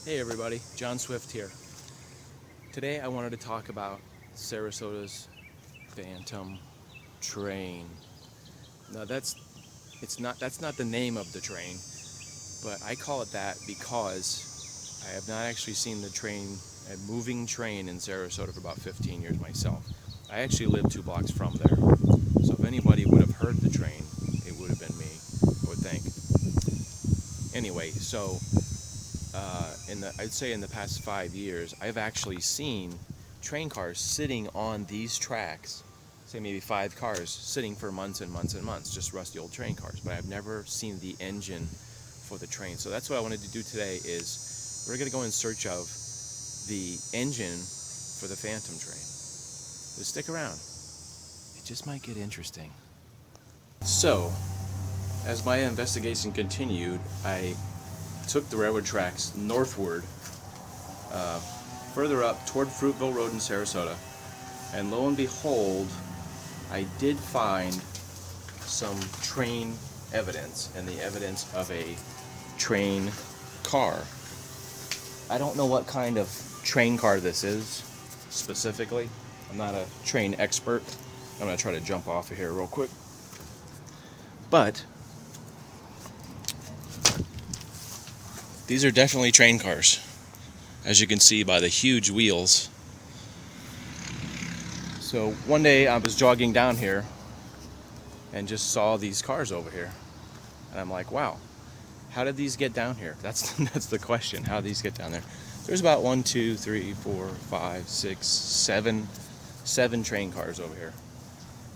Hey everybody, John Swift here. Today I wanted to talk about Sarasota's Phantom train. Now that's not the name of the train, but I call it that because I have not actually seen a moving train in Sarasota for about 15 years myself. I actually live 2 blocks from there. So if anybody would have heard the train, it would have been me, I would think. Anyway, so I'd say in the past 5 years, I've actually seen train cars sitting on these tracks, say maybe 5 cars sitting for months and months and months, just rusty old train cars, but I've never seen the engine for the train. So that's what I wanted to do today is we're going to go in search of the engine for the Phantom train. So stick around. It just might get interesting. So, as my investigation continued, I took the railroad tracks northward, further up toward Fruitville Road in Sarasota, and lo and behold, I did find some train evidence, and the evidence of a train car. I don't know what kind of train car this is specifically. I'm not a train expert. I'm going to try to jump off of here real quick. But these are definitely train cars, as you can see by the huge wheels. So one day I was jogging down here and just saw these cars over here. And I'm like, wow, how did these get down here? That's the question, how did these get down there? There's about 1, 2, 3, 4, 5, 6, 7 train cars over here.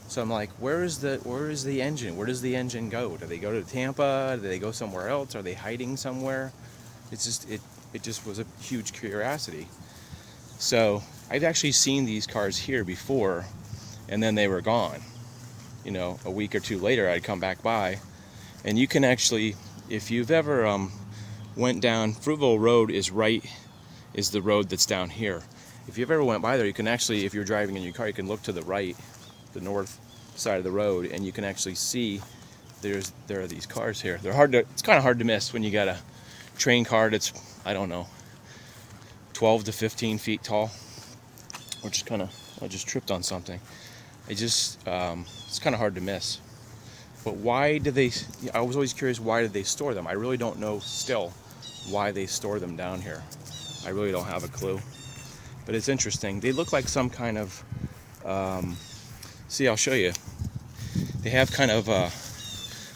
So I'm like, where is the engine? Where does the engine go? Do they go to Tampa? Do they go somewhere else? Are they hiding somewhere? It just was a huge curiosity. So I've actually seen these cars here before, and then they were gone. You know, a week or 2 later, I'd come back by, and you can actually, if you've ever went down Fruitville Road is the road that's down here. If you've ever went by there, you can actually, if you're driving in your car, you can look to the right, the north side of the road, and you can actually see there are these cars here. It's kind of hard to miss when you got a train car that's, I don't know, 12 to 15 feet tall, which is I just tripped on something. It's kind of hard to miss. But I was always curious, why did they store them? I really don't know still why they store them down here. I really don't have a clue. But it's interesting. They look like some kind of, see, I'll show you. They have kind of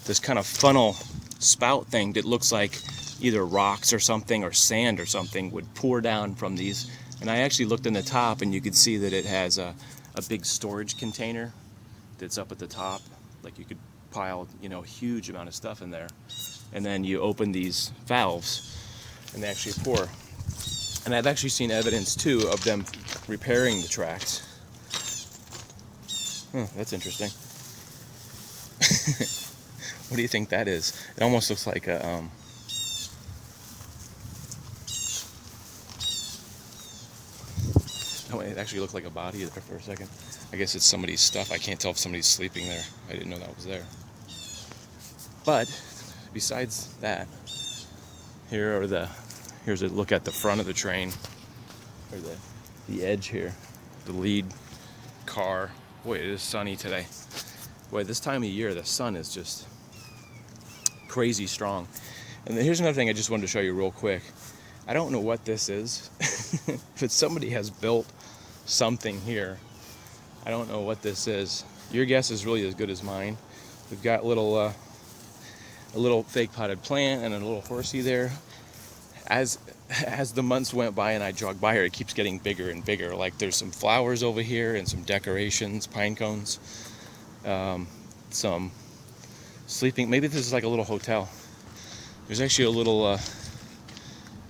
this kind of funnel spout thing that looks like either rocks or something, or sand or something would pour down from these. And I actually looked in the top, and you could see that it has a big storage container that's up at the top. Like you could pile, a huge amount of stuff in there. And then you open these valves, and they actually pour. And I've actually seen evidence too of them repairing the tracks. That's interesting. What do you think that is? It almost looks like a oh, it actually looked like a body there for a second. I guess it's somebody's stuff. I can't tell if somebody's sleeping there. I didn't know that was there. But besides that, here's a look at the front of the train, or the edge here, the lead car. Boy, it is sunny today. Boy, this time of year, the sun is just crazy strong. And then here's another thing I just wanted to show you real quick. I don't know what this is. If somebody has built something here, I don't know what this is. Your guess is really as good as mine. We've got a little fake potted plant and a little horsey there. As the months went by and I jogged by here, it keeps getting bigger and bigger. Like there's some flowers over here and some decorations, pine cones, some sleeping. Maybe this is like a little hotel. There's actually a little,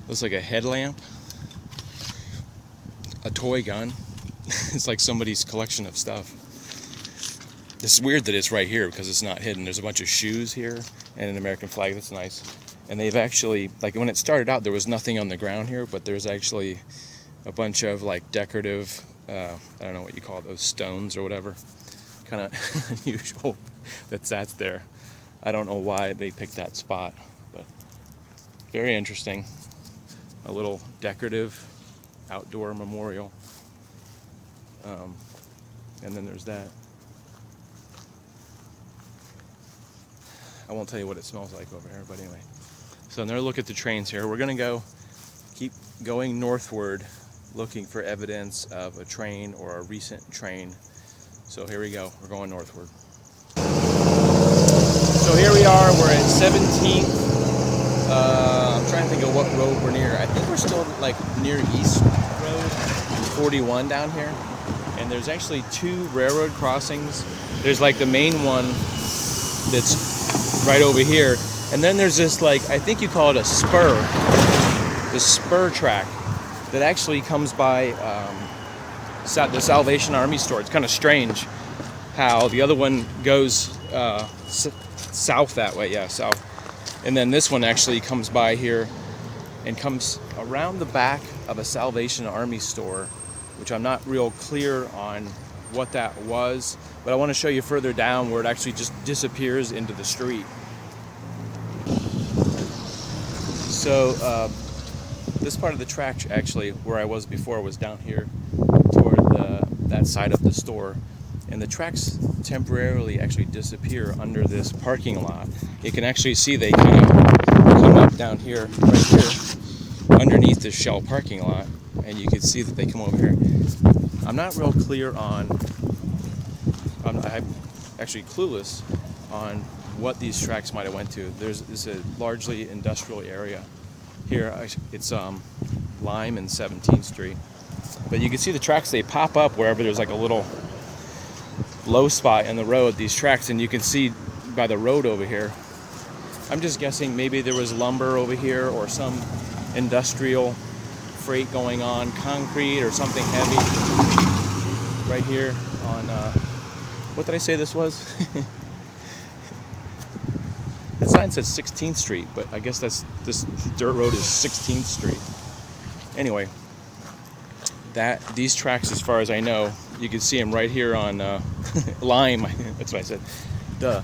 looks like a headlamp, a toy gun. It's like somebody's collection of stuff. It's weird that it's right here because it's not hidden. There's a bunch of shoes here and an American flag. That's nice. And they've actually, like when it started out, there was nothing on the ground here, but there's actually a bunch of like decorative, I don't know what you call those, stones or whatever. Kind of unusual that's there. I don't know why they picked that spot, but very interesting. a little decorative outdoor memorial. And then there's that. I won't tell you what it smells like over here, but anyway. So another look at the trains here. We're gonna keep going northward, looking for evidence of a train or a recent train. So here we go, we're going northward. So here we are, we're at 17th. I'm trying to think of what road we're near. I think we're still like near East Road, 41 down here. And there's actually two railroad crossings. There's like the main one that's right over here. And then there's this, like, I think you call it a spur. The spur track that actually comes by the Salvation Army store. It's kind of strange how the other one goes south that way, yeah, south. And then this one actually comes by here and comes around the back of a Salvation Army store, which I'm not real clear on what that was, but I want to show you further down where it actually just disappears into the street. So this part of the track, actually, where I was before, was down here toward that side of the store. And the tracks temporarily actually disappear under this parking lot. You can actually see they kind of come up down here, right here, underneath the Shell parking lot. And you can see that they come over here. I'm not real clear on, I'm actually clueless on what these tracks might have went to. It's a largely industrial area. Here, it's Lime and 17th Street. But you can see the tracks, they pop up wherever there's like a little low spot in the road, these tracks, and you can see by the road over here. I'm just guessing maybe there was lumber over here or some industrial freight going on, concrete or something heavy right here on, what did I say this was? The sign says 16th Street, but I guess this dirt road is 16th Street. Anyway, these tracks, as far as I know, you can see them right here on Lime. That's what I said. Duh.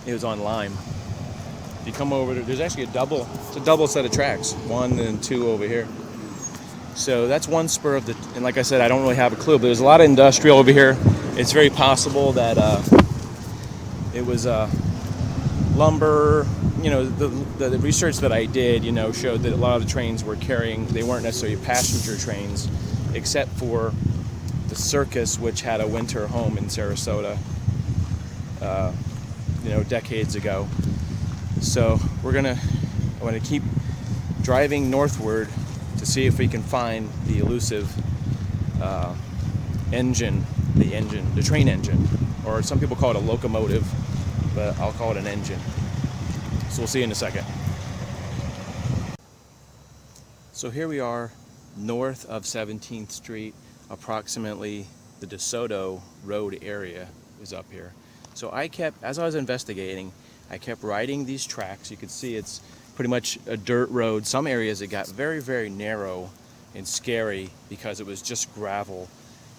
It was on Lime. If you come over, there's actually it's a double set of tracks. One and two over here. So that's one spur of and like I said, I don't really have a clue, but there's a lot of industrial over here. It's very possible that it was lumber. You know, the research that I did, showed that a lot of the trains they weren't necessarily passenger trains, except for the circus, which had a winter home in Sarasota, decades ago. So I'm gonna keep driving northward to see if we can find the elusive the train engine, or some people call it a locomotive, but I'll call it an engine. So we'll see you in a second. So here we are, north of 17th Street, approximately the DeSoto Road area is up here. So as I was investigating, I kept riding these tracks. You can see it's pretty much a dirt road. Some areas it got very, very narrow and scary because it was just gravel.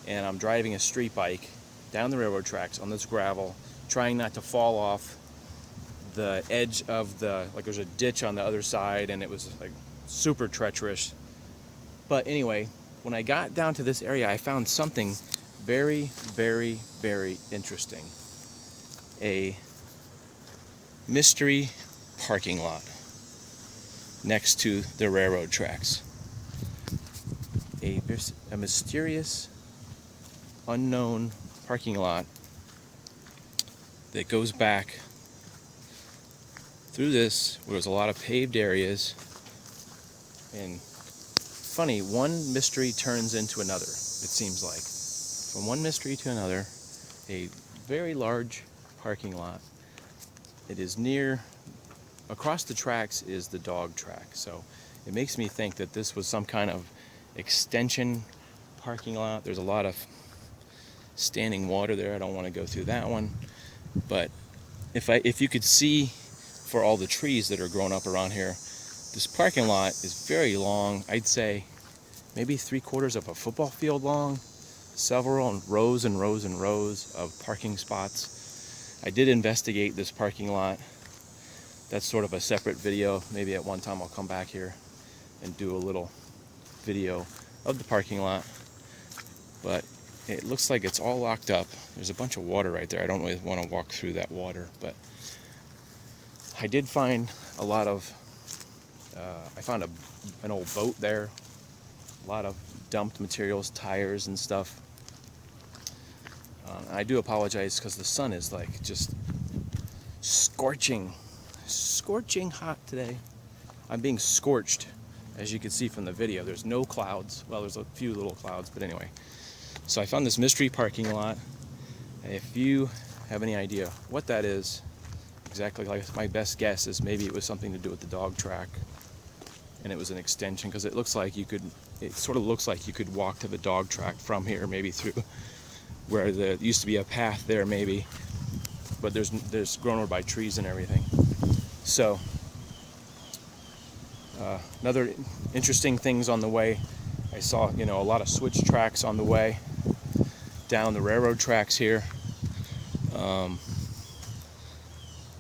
And I'm driving a street bike down the railroad tracks on this gravel, trying not to fall off the edge of there's a ditch on the other side, and it was like super treacherous. But anyway, when I got down to this area, I found something very, very, very interesting. A mystery parking lot next to the railroad tracks. A mysterious, unknown parking lot that goes back through this, where there's a lot of paved areas. And funny, one mystery turns into another, it seems like. From one mystery to another, a very large parking lot. It is across the tracks is the dog track. So it makes me think that this was some kind of extension parking lot. There's a lot of standing water there. I don't want to go through that one. But if you could see, for all the trees that are grown up around here, this parking lot is very long. I'd say maybe 3/4 of a football field long, several rows and rows and rows of parking spots. I did investigate this parking lot. That's sort of a separate video. Maybe at one time I'll come back here and do a little video of the parking lot, but it looks like it's all locked up. There's a bunch of water right there. I don't really want to walk through that water, but I did find a lot of, I found an old boat there, a lot of dumped materials, tires and stuff. I do apologize because the sun is like just scorching hot today. I'm being scorched, as you can see from the video. There's no clouds. Well, there's a few little clouds, but anyway. So I found this mystery parking lot. If you have any idea what that is, exactly, like my best guess is maybe it was something to do with the dog track, and it was an extension, because it sort of looks like you could walk to the dog track from here, maybe through where there used to be a path there maybe, but there's grown over by trees and everything. So another interesting things on the way, I saw, a lot of switch tracks on the way down the railroad tracks here.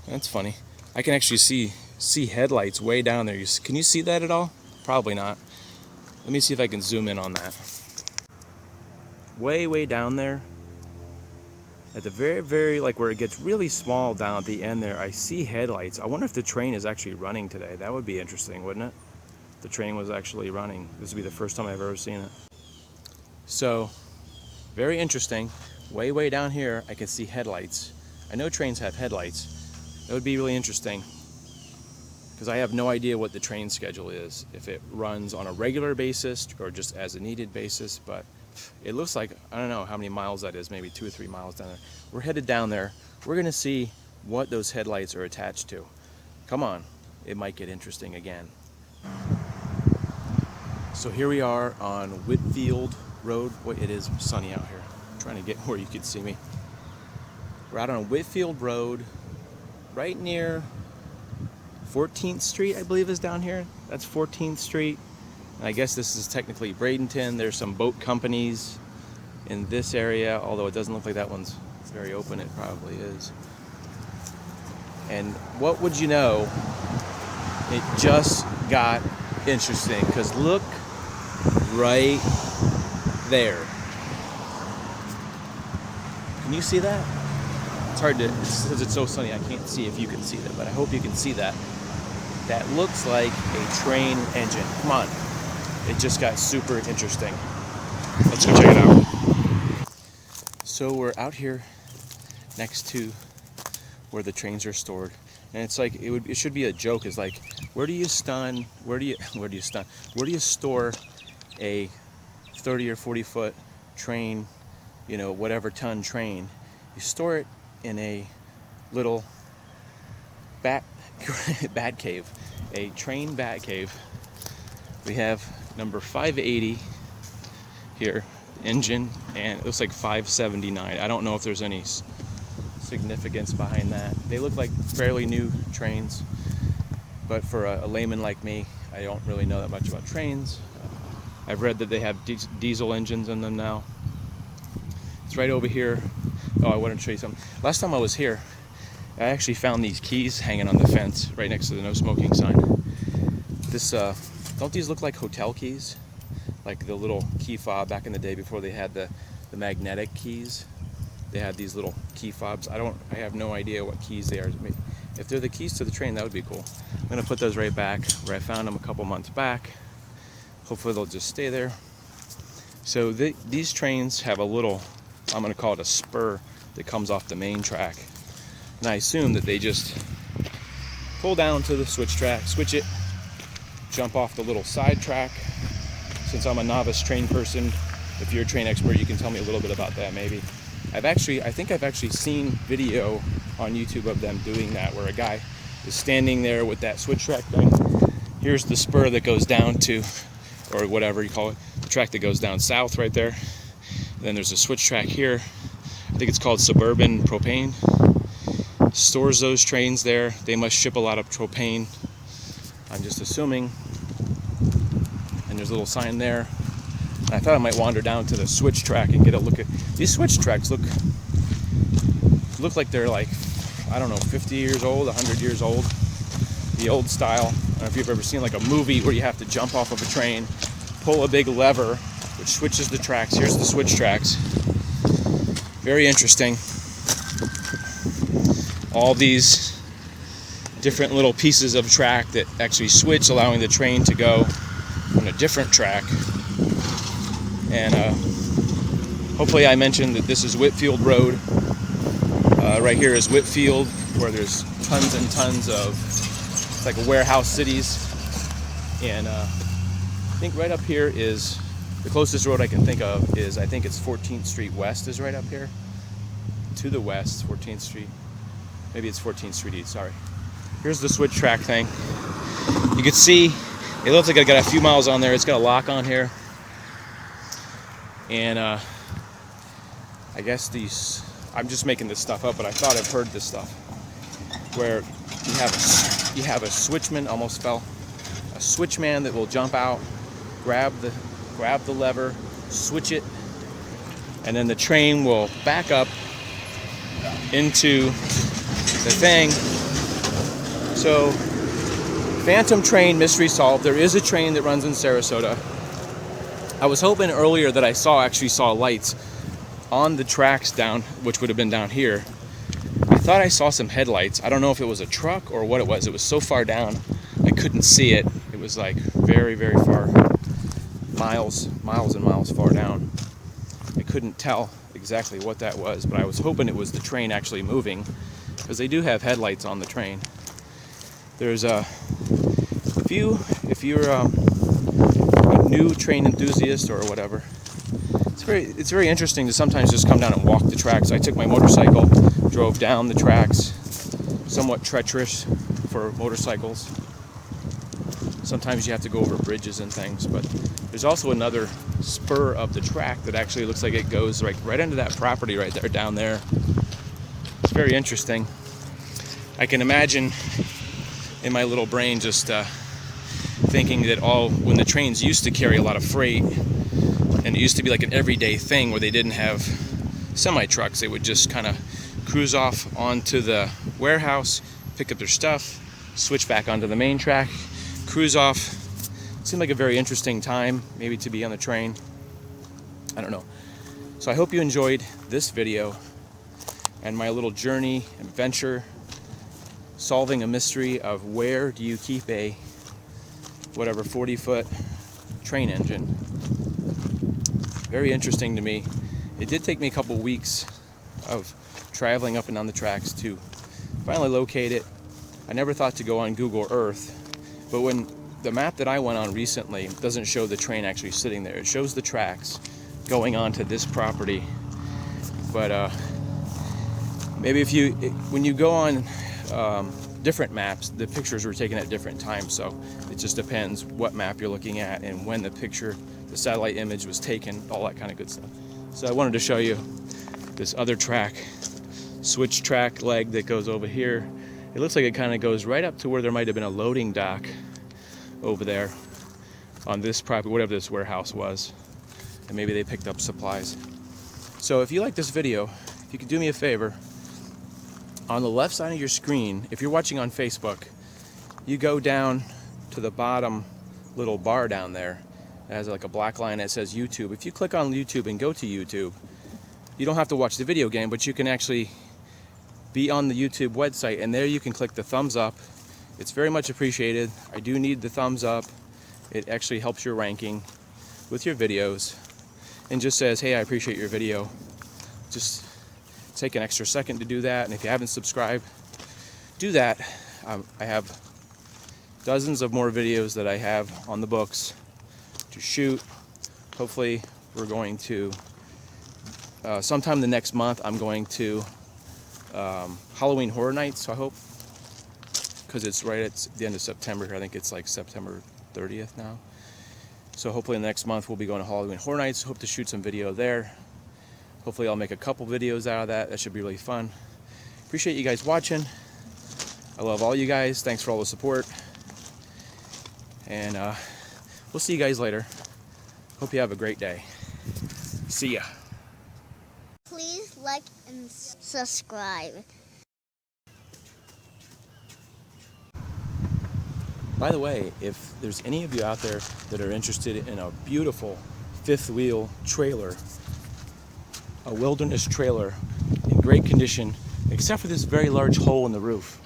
That's funny. I can actually see headlights way down there. Can you see that at all? Probably not. Let me see if I can zoom in on that. Way down there, at the very, like where it gets really small down at the end there, I see headlights. I wonder if the train is actually running today. That would be interesting, wouldn't it? If the train was actually running. This would be the first time I've ever seen it. So, very interesting. Way down here, I can see headlights. I know trains have headlights. That would be really interesting, because I have no idea what the train schedule is, if it runs on a regular basis or just as a needed basis, but it looks like, I don't know how many miles that is, maybe 2 or 3 miles down there. We're headed down there. We're gonna see what those headlights are attached to. Come on, it might get interesting again. So here we are on Whitfield Road. Boy, it is sunny out here. I'm trying to get where you can see me. We're out on Whitfield Road, right near 14th Street, I believe is down here. That's 14th Street. And I guess this is technically Bradenton. There's some boat companies in this area, although it doesn't look like that one's very open. It probably is. And what would you know, it just got interesting, because look right there. Can you see that? It's hard to, because it's so sunny, I can't see if you can see that, but I hope you can see that. That looks like a train engine. Come on. It just got super interesting. Let's go check it out. So we're out here next to where the trains are stored, and it's like it should be a joke. It's like, where do you store a 30 or 40 foot train, whatever ton train? You store it in a little bat cave, a train bat cave. We have number 580 here, engine, and it looks like 579. I don't know if there's any significance behind that. They look like fairly new trains, but for a layman like me, I don't really know that much about trains. I've read that they have diesel engines in them now. It's right over here. Oh, I wanted to show you something. Last time I was here, I actually found these keys hanging on the fence right next to the no smoking sign. This, don't these look like hotel keys? Like the little key fob back in the day before they had the magnetic keys. They had these little key fobs. I have no idea what keys they are. If they're the keys to the train, that would be cool. I'm gonna put those right back where I found them a couple months back. Hopefully they'll just stay there. So these trains have a little, I'm gonna call it a spur, that comes off the main track. And I assume that they just pull down to the switch track, switch it, jump off the little side track. Since I'm a novice train person, if you're a train expert, you can tell me a little bit about that maybe. I think I've actually seen video on YouTube of them doing that, where a guy is standing there with that switch track thing. Here's the spur that goes down to, or whatever you call it, the track that goes down south right there. And then there's a switch track here. I think it's called Suburban Propane. Stores those trains there. They must ship a lot of propane, I'm just assuming. And there's a little sign there. And I thought I might wander down to the switch track and get a look at these switch tracks. Look like they're like, I don't know, 50 years old, 100 years old. The old style. don't know if you've ever seen like a movie where you have to jump off of a train, pull a big lever, which switches the tracks. Here's the switch tracks. Very interesting. All these different little pieces of track that actually switch, allowing the train to go on a different track. And hopefully I mentioned that this is Whitfield Road. Right here is Whitfield, where there's tons and tons of, it's like a warehouse cities. And I think right up here is, the closest road I can think of is, I think it's 14th Street West is right up here. To the west, 14th Street. Maybe it's 14th Street East, sorry. Here's the switch track thing. You can see, it looks like I got a few miles on there. It's got a lock on here. And I guess these, I'm just making this stuff up, but I thought I've heard this stuff. Where you have a switchman, almost fell, a switchman that will jump out, grab the lever, switch it, and then the train will back up into the thing. So, phantom train mystery solved. There is a train that runs in Sarasota. I was hoping earlier that I actually saw lights on the tracks down, which would have been down here. I thought I saw some headlights. I don't know if it was a truck or what it was. It was so far down, I couldn't see it. It was like very, very far, miles and miles far down. I couldn't tell exactly what that was, but I was hoping it was the train actually moving, because they do have headlights on the train. There's if you're a new train enthusiast or whatever, it's very interesting to sometimes just come down and walk the tracks. I took my motorcycle, drove down the tracks, somewhat treacherous for motorcycles. Sometimes you have to go over bridges and things, but there's also another spur of the track that actually looks like it goes right into that property right there, down there. It's very interesting. I can imagine in my little brain just thinking that when the trains used to carry a lot of freight, and it used to be like an everyday thing where they didn't have semi-trucks, they would just kind of cruise off onto the warehouse, pick up their stuff, switch back onto the main track, cruise off. It seemed like a very interesting time, maybe, to be on the train. I don't know. So I hope you enjoyed this video and my little journey, adventure, solving a mystery of where do you keep a whatever 40-foot train engine. Very interesting to me. It did take me a couple weeks of traveling up and down the tracks to finally locate it. I never thought to go on Google Earth, but when the map that I went on recently doesn't show the train actually sitting there. It shows the tracks going onto this property. But maybe when you go on different maps, the pictures were taken at different times, so it just depends what map you're looking at and when the satellite image was taken, all that kind of good stuff. So I wanted to show you this other track, switch track leg that goes over here. It looks like it kind of goes right up to where there might have been a loading dock over there on this property, whatever this warehouse was, and maybe they picked up supplies. So if you like this video, if you could do me a favor, on the left side of your screen, if you're watching on Facebook, you go down to the bottom little bar down there. It has like a black line that says YouTube. If you click on YouTube and go to YouTube, you don't have to watch the video game, but you can actually be on the YouTube website, and there you can click the thumbs up. It's very much appreciated. I do need the thumbs up. It actually helps your ranking with your videos, and just says, hey, I appreciate your video. Just take an extra second to do that, and if you haven't subscribed, do that. I have dozens of more videos that I have on the books to shoot. Hopefully we're going to sometime the next month, I'm going to Halloween Horror Nights, so I hope, because it's right at the end of September here. I think it's like September 30th now. So hopefully in the next month we'll be going to Halloween Horror Nights. Hope to shoot some video there. Hopefully I'll make a couple videos out of that. That should be really fun. Appreciate you guys watching. I love all you guys. Thanks for all the support. And we'll see you guys later. Hope you have a great day. See ya. Please like and subscribe. By the way, if there's any of you out there that are interested in a beautiful fifth wheel trailer, a wilderness trailer in great condition, except for this very large hole in the roof.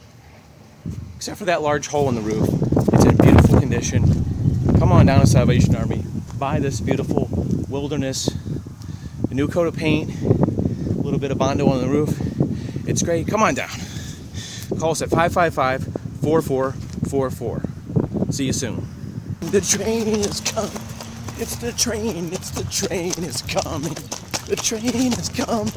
Except for that large hole in the roof, it's in beautiful condition. Come on down to Salvation Army, buy this beautiful wilderness, a new coat of paint, a little bit of Bondo on the roof. It's great. Come on down. Call us at 555-4444. See you soon. The train is coming. It's the train. It's the train is coming. The train is coming.